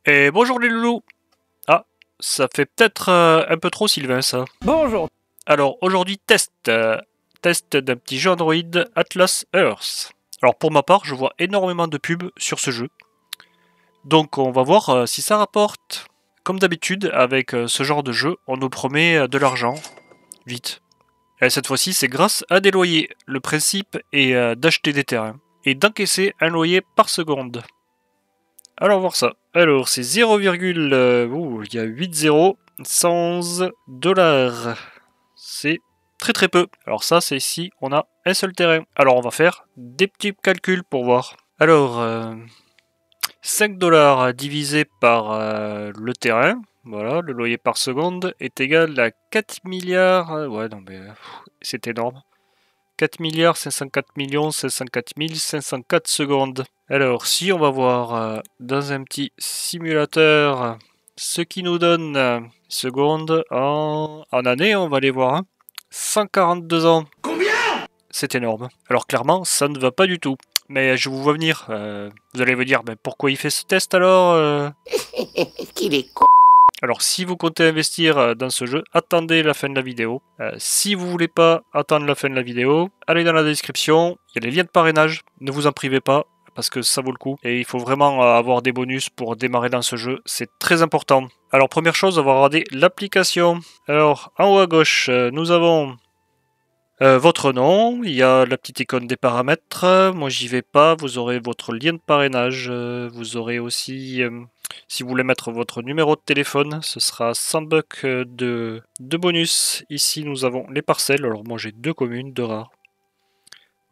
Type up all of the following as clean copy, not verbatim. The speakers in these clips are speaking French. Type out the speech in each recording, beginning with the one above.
Et bonjour les loulous. Ah, ça fait peut-être un peu trop Sylvain ça. Bonjour. Alors aujourd'hui test d'un petit jeu Android Atlas Earth. Alors pour ma part je vois énormément de pubs sur ce jeu. Donc on va voir si ça rapporte. Comme d'habitude avec ce genre de jeu on nous promet de l'argent. Vite. Et cette fois-ci c'est grâce à des loyers. Le principe est d'acheter des terrains. Et d'encaisser un loyer par seconde. Alors voir ça. Alors c'est 0, il y a 8 zéros, 111 dollars. C'est très très peu. Alors ça c'est ici on a un seul terrain. Alors on va faire des petits calculs pour voir. Alors 5 dollars divisé par le terrain. Voilà, le loyer par seconde est égal à 4 milliards. Ouais non mais c'est énorme. 4 milliards 504 millions 504 504 secondes. Alors, si on va voir dans un petit simulateur ce qui nous donne secondes en années, on va aller voir. 142 ans. Combien? C'est énorme. Alors clairement, ça ne va pas du tout. Mais je vous vois venir. Vous allez me dire, ben, pourquoi il fait ce test alors Qu'il est con. Alors, si vous comptez investir dans ce jeu, attendez la fin de la vidéo. Si vous voulez pas attendre la fin de la vidéo, allez dans la description, il y a les liens de parrainage, ne vous en privez pas, parce que ça vaut le coup. Et il faut vraiment avoir des bonus pour démarrer dans ce jeu, c'est très important. Alors, première chose, on va regarder l'application. Alors, en haut à gauche, nous avons votre nom, il y a la petite icône des paramètres, moi j'y vais pas, vous aurez votre lien de parrainage, vous aurez aussi, si vous voulez mettre votre numéro de téléphone, ce sera 100 bucks de bonus. Ici nous avons les parcelles, alors moi j'ai 2 communes, 2 rares.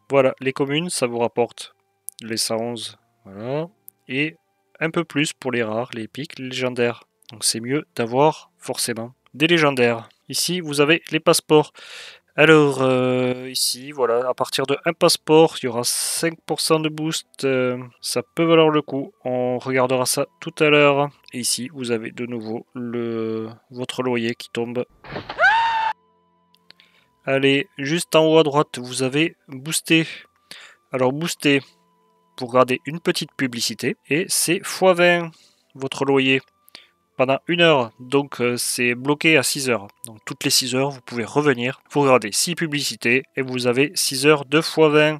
Voilà, les communes, ça vous rapporte les 111, voilà, et un peu plus pour les rares, les épiques, les légendaires. Donc c'est mieux d'avoir forcément des légendaires. Ici vous avez les passeports. Alors, ici, voilà, à partir de un passeport, il y aura 5% de boost. Ça peut valoir le coup. On regardera ça tout à l'heure. Et ici, vous avez de nouveau votre loyer qui tombe. Allez, juste en haut à droite, vous avez boosté. Alors, booster, pour garder une petite publicité. Et c'est x20 votre loyer. Pendant 1 heure, donc c'est bloqué à 6 heures. Donc toutes les 6 heures, vous pouvez revenir, vous regardez 6 publicités et vous avez 6 heures 2 x 20.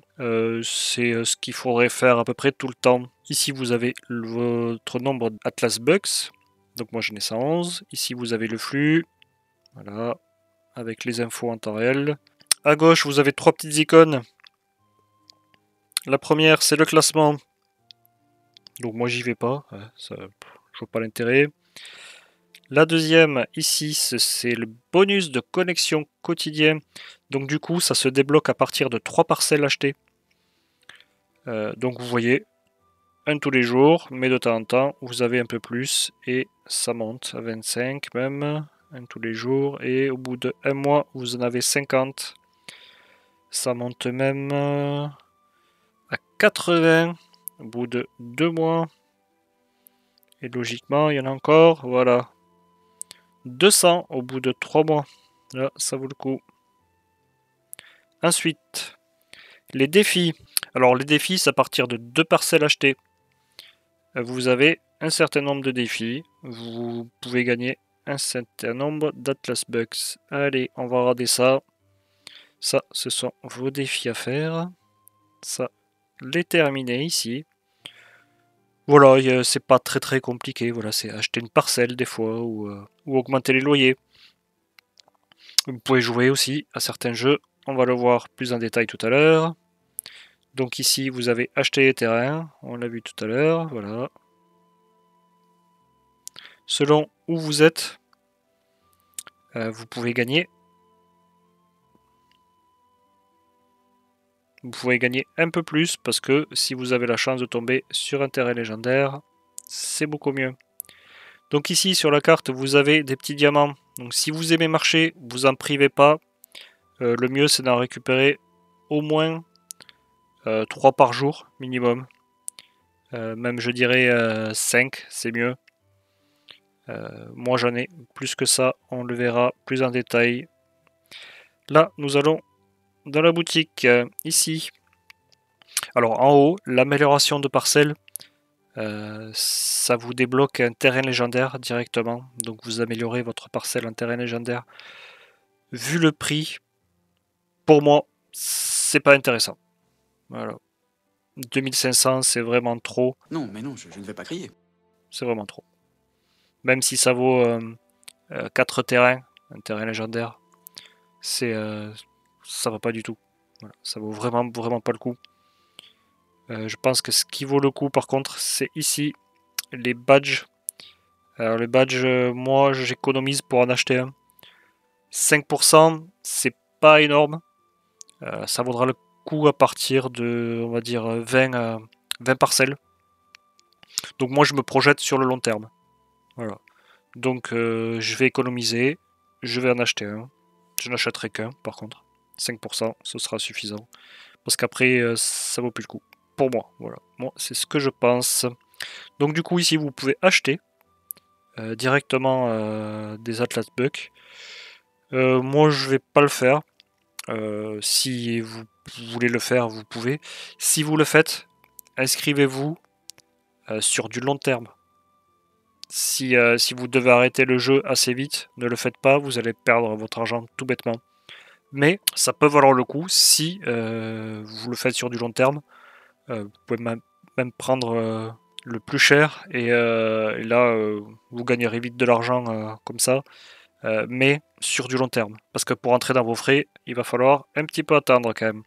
C'est ce qu'il faudrait faire à peu près tout le temps. Ici, vous avez votre nombre d'Atlas Bucks. Donc moi j'en ai 111. Ici, vous avez le flux. Voilà, avec les infos en temps réel. À gauche, vous avez 3 petites icônes. La première, c'est le classement. Donc moi j'y vais pas. Ça, je vois pas l'intérêt. La deuxième, ici, c'est le bonus de connexion quotidien. Donc du coup, ça se débloque à partir de 3 parcelles achetées. Donc vous voyez, un tous les jours, mais de temps en temps, vous avez un peu plus. Et ça monte à 25 même, un tous les jours. Et au bout de 1 mois, vous en avez 50. Ça monte même à 80 au bout de 2 mois. Et logiquement, il y en a encore, voilà. 200 au bout de 3 mois. Là, ça vaut le coup. Ensuite, les défis. Alors les défis, c'est à partir de 2 parcelles achetées. Vous avez un certain nombre de défis. Vous pouvez gagner un certain nombre d'Atlas Bucks. Allez, on va regarder ça. Ça, ce sont vos défis à faire. Ça, les terminer ici. Voilà, c'est pas très très compliqué. Voilà, c'est acheter une parcelle des fois ou augmenter les loyers. Vous pouvez jouer aussi à certains jeux. On va le voir plus en détail tout à l'heure. Donc ici, vous avez acheté les terrains. On l'a vu tout à l'heure. Voilà. Selon où vous êtes, vous pouvez gagner. Vous pouvez gagner un peu plus parce que si vous avez la chance de tomber sur un terrain légendaire, c'est beaucoup mieux. Donc ici sur la carte, vous avez des petits diamants. Donc si vous aimez marcher, vous en privez pas. Le mieux c'est d'en récupérer au moins 3 par jour minimum. Même je dirais 5, c'est mieux. Moi j'en ai plus que ça, on le verra plus en détail. Là, nous allons dans la boutique, ici. Alors en haut, l'amélioration de parcelles. Ça vous débloque un terrain légendaire directement. Donc vous améliorez votre parcelle en terrain légendaire. Vu le prix, pour moi, c'est pas intéressant. Voilà. 2500, c'est vraiment trop. Non, mais non, je ne vais pas crier. C'est vraiment trop. Même si ça vaut 4 terrains, un terrain légendaire, ça va pas du tout. Voilà. Ça vaut vraiment pas le coup. Je pense que ce qui vaut le coup, par contre, c'est ici, les badges. Alors les badges, moi, j'économise pour en acheter un. 5%, c'est pas énorme. Ça vaudra le coup à partir de, on va dire, 20 parcelles. Donc moi, je me projette sur le long terme. Voilà. Donc je vais économiser, je vais en acheter un. Je n'achèterai qu'un, par contre. 5%, ce sera suffisant. Parce qu'après, ça vaut plus le coup. Pour moi, voilà. Moi, c'est ce que je pense. Donc du coup, ici, vous pouvez acheter directement des Atlas Buck. Moi, je vais pas le faire. Si vous voulez le faire, vous pouvez. Si vous le faites, inscrivez-vous sur du long terme. Si vous devez arrêter le jeu assez vite, ne le faites pas, vous allez perdre votre argent tout bêtement. Mais ça peut valoir le coup si vous le faites sur du long terme. Vous pouvez même prendre le plus cher et là vous gagnerez vite de l'argent comme ça. Mais sur du long terme. Parce que pour entrer dans vos frais, il va falloir un petit peu attendre quand même.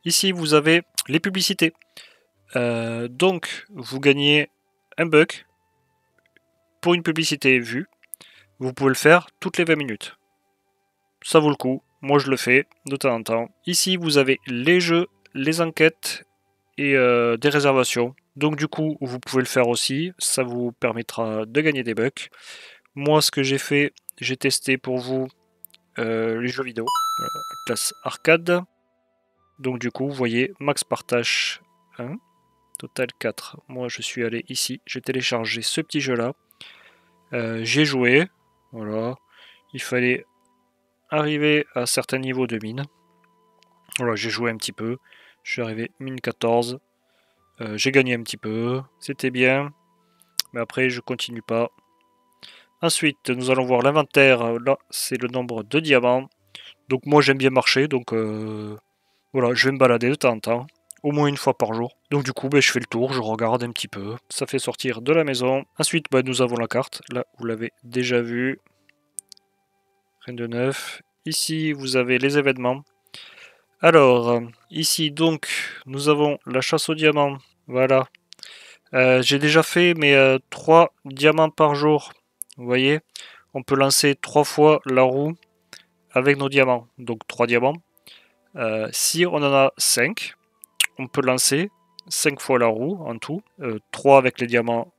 Ici, vous avez les publicités. Donc, vous gagnez un buck pour une publicité vue. Vous pouvez le faire toutes les 20 minutes. Ça vaut le coup. Moi, je le fais de temps en temps. Ici, vous avez les jeux, les enquêtes et des réservations. Donc, du coup, vous pouvez le faire aussi. Ça vous permettra de gagner des bucks. Moi, ce que j'ai fait, j'ai testé pour vous les jeux vidéo, classe arcade. Donc du coup, vous voyez, max partage 1, total 4. Moi, je suis allé ici, j'ai téléchargé ce petit jeu-là. J'ai joué, voilà. Il fallait arriver à certains niveaux de mine. Voilà, j'ai joué un petit peu. Je suis arrivé mine 14. J'ai gagné un petit peu, c'était bien. Mais après, je continue pas. Ensuite, nous allons voir l'inventaire. Là, c'est le nombre de diamants. Donc moi j'aime bien marcher, donc voilà, je vais me balader de temps en temps, au moins une fois par jour. Donc du coup, je fais le tour, je regarde un petit peu, ça fait sortir de la maison. Ensuite, nous avons la carte, là vous l'avez déjà vu, rien de neuf. Ici, vous avez les événements. Alors, ici donc, nous avons la chasse aux diamants, voilà. J'ai déjà fait mes 3 diamants par jour, vous voyez. On peut lancer 3 fois la roue avec nos diamants, donc 3 diamants. Si on en a 5, on peut lancer 5 fois la roue en tout, 3 avec les diamants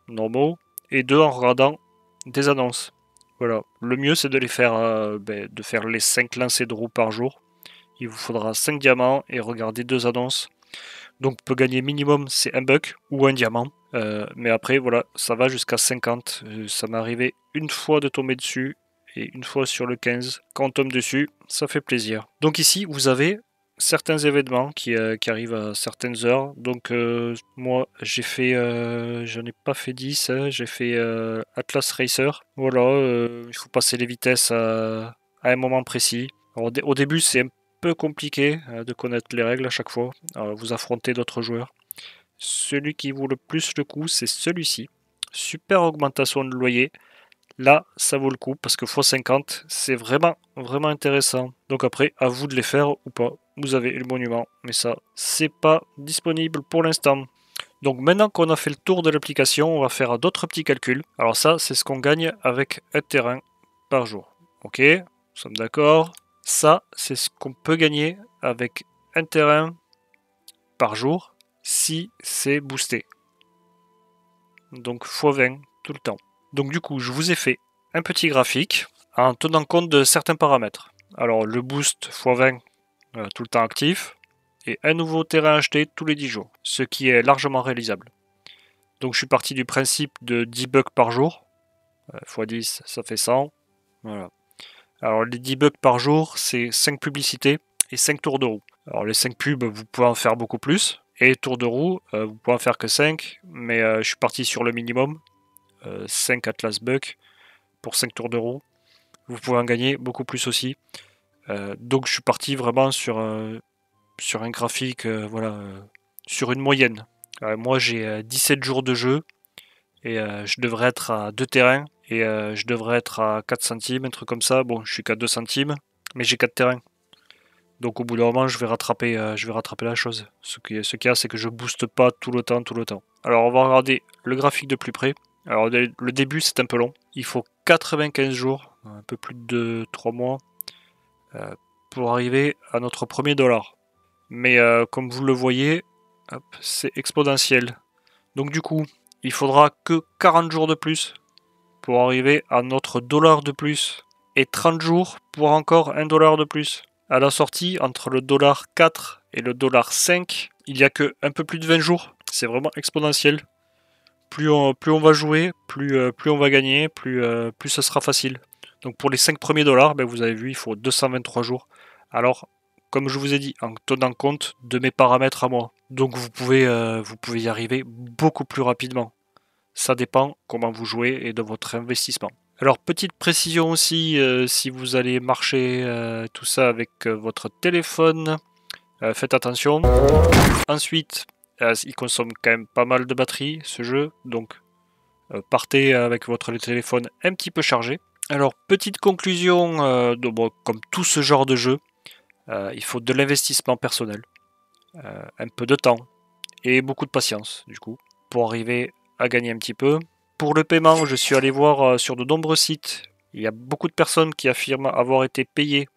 normaux et 2 en regardant des annonces. Voilà. Le mieux c'est de les faire, de faire les 5 lancers de roue par jour. Il vous faudra 5 diamants et regarder 2 annonces. Donc on peut gagner minimum c'est un buck ou un diamant. Mais après voilà, ça va jusqu'à 50. Ça m'est arrivé une fois de tomber dessus et une fois sur le 15. Quand on tombe dessus, ça fait plaisir. Donc ici, vous avez certains événements qui arrivent à certaines heures. Donc moi, j'ai fait, j'en ai pas fait 10, hein, j'ai fait Atlas Racer. Voilà, il faut passer les vitesses à un moment précis. Alors, au début, c'est un peu compliqué de connaître les règles à chaque fois. Alors, vous affrontez d'autres joueurs. Celui qui vaut le plus le coup, c'est celui-ci. Super augmentation de loyer. Là, ça vaut le coup parce que x50, c'est vraiment intéressant. Donc après, à vous de les faire ou pas. Vous avez le monument, mais ça, c'est pas disponible pour l'instant. Donc maintenant qu'on a fait le tour de l'application, on va faire d'autres petits calculs. Alors ça, c'est ce qu'on gagne avec un terrain par jour. Ok, nous sommes d'accord. Ça, c'est ce qu'on peut gagner avec un terrain par jour si c'est boosté. Donc x20 tout le temps. Donc du coup, je vous ai fait un petit graphique en tenant compte de certains paramètres. Alors le boost x20 tout le temps actif et un nouveau terrain acheté tous les 10 jours, ce qui est largement réalisable. Donc je suis parti du principe de 10 bucks par jour, x 10 ça fait 100. Voilà. Alors les 10 bucks par jour, c'est 5 publicités et 5 tours de roue. Alors les 5 pubs, vous pouvez en faire beaucoup plus. Et tour de roue, vous pouvez en faire que 5, mais je suis parti sur le minimum. 5 Atlas Buck pour 5 tours de roue. Vous pouvez en gagner beaucoup plus aussi. Donc je suis parti vraiment sur un graphique, voilà, sur une moyenne. Moi j'ai 17 jours de jeu et je devrais être à 2 terrains et je devrais être à 4 centimes, un truc comme ça. Bon, je suis qu'à 2 centimes, mais j'ai 4 terrains. Donc au bout d'un moment, je vais rattraper la chose. Ce qu'il y a, c'est que je booste pas tout le temps. Alors on va regarder le graphique de plus près. Alors le début, c'est un peu long. Il faut 95 jours, un peu plus de 3 mois, pour arriver à notre premier dollar. Mais comme vous le voyez, c'est exponentiel. Donc du coup, il faudra que 40 jours de plus pour arriver à notre dollar de plus. Et 30 jours pour encore un dollar de plus. À la sortie, entre le dollar 4 et le dollar 5, il n'y a que un peu plus de 20 jours. C'est vraiment exponentiel. Plus on va jouer, plus on va gagner, plus ce sera facile. Donc pour les 5 premiers dollars, ben vous avez vu, il faut 223 jours. Alors, comme je vous ai dit, en tenant compte de mes paramètres à moi. Donc vous pouvez y arriver beaucoup plus rapidement. Ça dépend comment vous jouez et de votre investissement. Alors petite précision aussi, si vous allez marcher tout ça avec votre téléphone, faites attention. Ensuite, il consomme quand même pas mal de batterie ce jeu, donc partez avec votre téléphone un petit peu chargé. Alors petite conclusion, bon, comme tout ce genre de jeu, il faut de l'investissement personnel, un peu de temps et beaucoup de patience du coup, pour arriver à gagner un petit peu. Pour le paiement, je suis allé voir sur de nombreux sites. Il y a beaucoup de personnes qui affirment avoir été payées.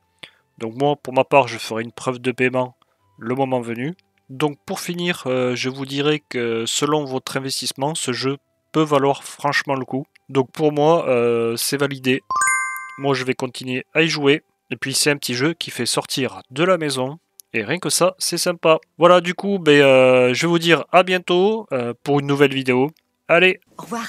Donc moi, pour ma part, je ferai une preuve de paiement le moment venu. Donc pour finir, je vous dirais que selon votre investissement, ce jeu peut valoir franchement le coup. Donc pour moi, c'est validé. Moi, je vais continuer à y jouer. Et puis c'est un petit jeu qui fait sortir de la maison. Et rien que ça, c'est sympa. Voilà, du coup, je vais vous dire à bientôt pour une nouvelle vidéo. Allez, Au revoir.